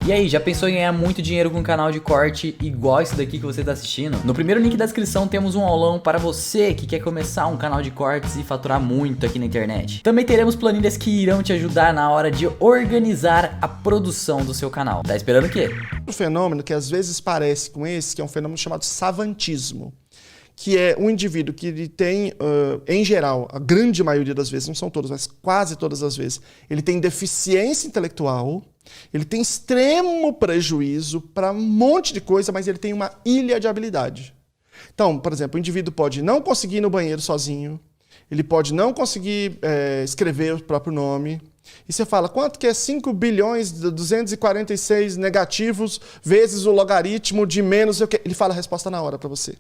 E aí, já pensou em ganhar muito dinheiro com um canal de corte igual esse daqui que você tá assistindo? No primeiro link da descrição temos um aulão para você que quer começar um canal de cortes e faturar muito aqui na internet. Também teremos planilhas que irão te ajudar na hora de organizar a produção do seu canal. Tá esperando o quê? Um fenômeno que às vezes parece com esse, que é um fenômeno chamado savantismo, que é um indivíduo que ele tem, em geral, a grande maioria das vezes, não são todas, mas quase todas as vezes, ele tem deficiência intelectual, ele tem extremo prejuízo para um monte de coisa, mas ele tem uma ilha de habilidade. Então, por exemplo, o indivíduo pode não conseguir ir no banheiro sozinho, ele pode não conseguir escrever o próprio nome. E você fala, quanto que é 5 bilhões 246 negativos vezes o logaritmo de menos... Ele fala a resposta na hora para você.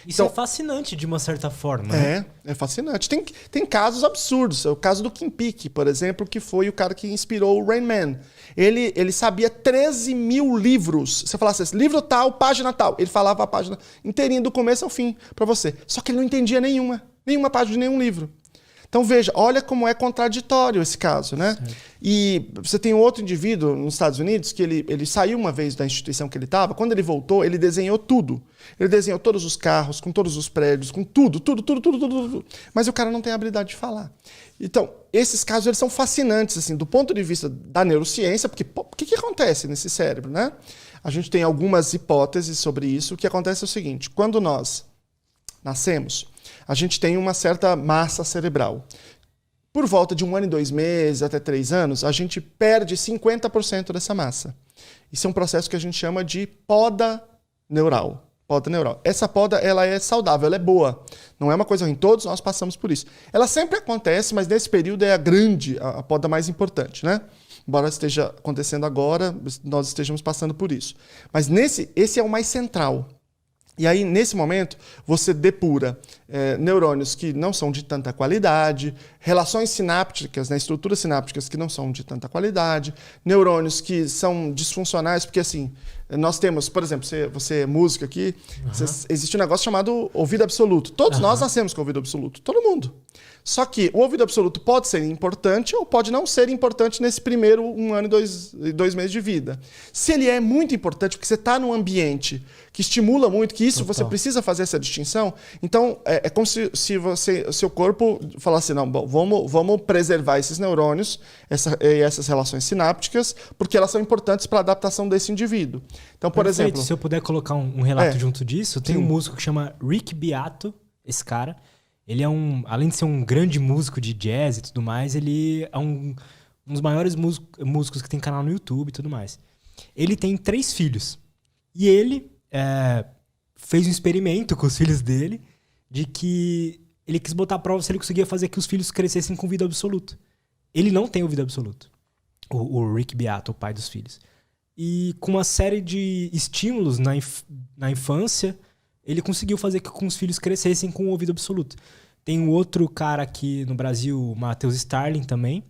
Isso então, é fascinante de uma certa forma. Né? É fascinante. Tem casos absurdos. É o caso do Kim Peek, por exemplo, que foi o cara que inspirou o Rain Man. Ele sabia 13 mil livros. Você falasse assim, livro tal, página tal. Ele falava a página inteirinha do começo ao fim para você. Só que ele não entendia nenhuma página de nenhum livro. Então veja, olha como é contraditório esse caso, né? Certo. E você tem um outro indivíduo nos Estados Unidos que ele saiu uma vez da instituição que ele estava, quando ele voltou, ele desenhou tudo. Ele desenhou todos os carros, com todos os prédios, com tudo. Mas o cara não tem a habilidade de falar. Então, esses casos eles são fascinantes, assim, do ponto de vista da neurociência, porque o que acontece nesse cérebro, né? A gente tem algumas hipóteses sobre isso. O que acontece é o seguinte, quando nós nascemos, a gente tem uma certa massa cerebral. Por volta de 1 ano e 2 meses, até 3 anos, a gente perde 50% dessa massa. Isso é um processo que a gente chama de poda neural. Poda neural. Essa poda ela é saudável, ela é boa. Não é uma coisa ruim, todos nós passamos por isso. Ela sempre acontece, mas nesse período é a poda mais importante, né? Embora esteja acontecendo agora, nós estejamos passando por isso. Mas esse é o mais central. E aí, nesse momento, você depura neurônios que não são de tanta qualidade, relações sinápticas, né, estruturas sinápticas que não são de tanta qualidade, neurônios que são disfuncionais, porque assim, nós temos, por exemplo, você é músico aqui, existe um negócio chamado ouvido absoluto. Todos nós nascemos com ouvido absoluto, todo mundo. Só que o ouvido absoluto pode ser importante ou pode não ser importante nesse primeiro 1 ano e 2 meses de vida. Se ele é muito importante, porque você está num ambiente que estimula muito, que isso você precisa fazer essa distinção, então é como se seu corpo falasse, não, bom, vamos preservar esses neurônios, essas relações sinápticas, porque elas são importantes para a adaptação desse indivíduo. Então, por exemplo... Se eu puder colocar um relato junto disso, tem um músico que chama Rick Beato, esse cara. Ele é além de ser um grande músico de jazz e tudo mais, ele é um dos maiores músicos que tem canal no YouTube e tudo mais. Ele tem 3 filhos. E ele fez um experimento com os filhos dele de que ele quis botar à prova se ele conseguia fazer que os filhos crescessem com ouvido absoluto. Ele não tem ouvido absoluto. O Rick Beato, o pai dos filhos. E com uma série de estímulos na infância, ele conseguiu fazer que os filhos crescessem com o ouvido absoluto. Tem um outro cara aqui no Brasil, o Matheus Starling também,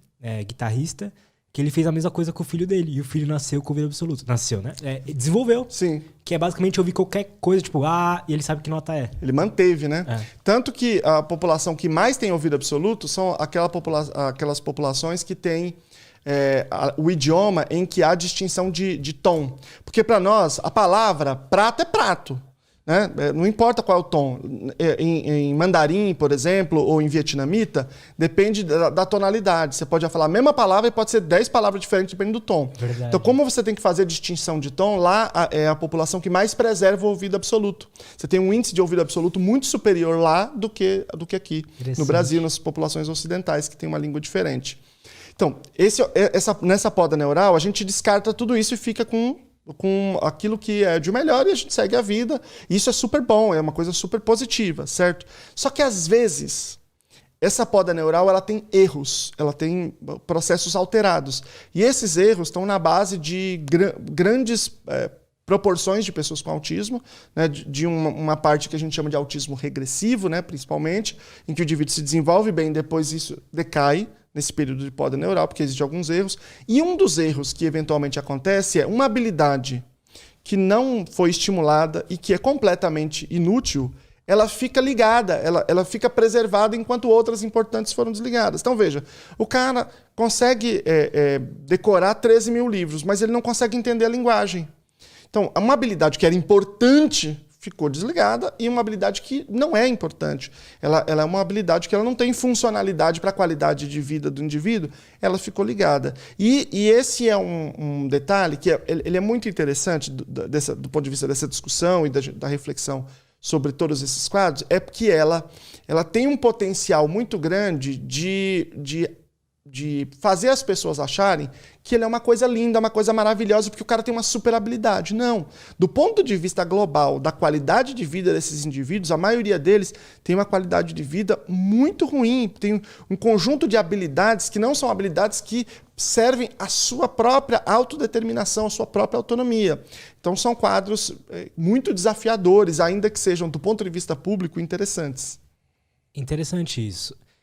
guitarrista, que ele fez a mesma coisa com o filho dele. E o filho nasceu com o ouvido absoluto. Nasceu, né? Desenvolveu. Sim. Que é basicamente ouvir qualquer coisa, tipo, e ele sabe que nota é. Ele manteve, né? Tanto que a população que mais tem ouvido absoluto são aquelas populações que têm o idioma em que há distinção de tom. Porque para nós, a palavra prato é prato. Né? Não importa qual é o tom. Em mandarim, por exemplo, ou em vietnamita, depende da tonalidade. Você pode falar a mesma palavra e pode ser 10 palavras diferentes dependendo do tom. Verdade. Então, como você tem que fazer a distinção de tom, lá é a população que mais preserva o ouvido absoluto. Você tem um índice de ouvido absoluto muito superior lá do que aqui, no Brasil, nas populações ocidentais, que tem uma língua diferente. Então, nessa poda neural, a gente descarta tudo isso e fica com aquilo que é de melhor e a gente segue a vida. E isso é super bom, é uma coisa super positiva, certo? Só que às vezes, essa poda neural ela tem erros, ela tem processos alterados. E esses erros estão na base de grandes proporções de pessoas com autismo, né, de uma parte que a gente chama de autismo regressivo, né, principalmente, em que o indivíduo se desenvolve bem, depois isso decai, nesse período de poda neural, porque existem alguns erros. E um dos erros que eventualmente acontece é uma habilidade que não foi estimulada e que é completamente inútil, ela fica ligada, ela fica preservada enquanto outras importantes foram desligadas. Então, veja, o cara consegue decorar 13 mil livros, mas ele não consegue entender a linguagem. Então, uma habilidade que era importante ficou desligada e uma habilidade que não é importante. Ela é uma habilidade que ela não tem funcionalidade para a qualidade de vida do indivíduo, ela ficou ligada. E esse é um detalhe que ele é muito interessante do ponto de vista dessa discussão e da reflexão sobre todos esses quadros, é porque ela tem um potencial muito grande de fazer as pessoas acharem que ele é uma coisa linda, uma coisa maravilhosa, porque o cara tem uma super habilidade. Não. Do ponto de vista global, da qualidade de vida desses indivíduos, a maioria deles tem uma qualidade de vida muito ruim, tem um conjunto de habilidades que não são habilidades que servem à sua própria autodeterminação, à sua própria autonomia. Então são quadros muito desafiadores, ainda que sejam, do ponto de vista público, interessantes. Interessante isso.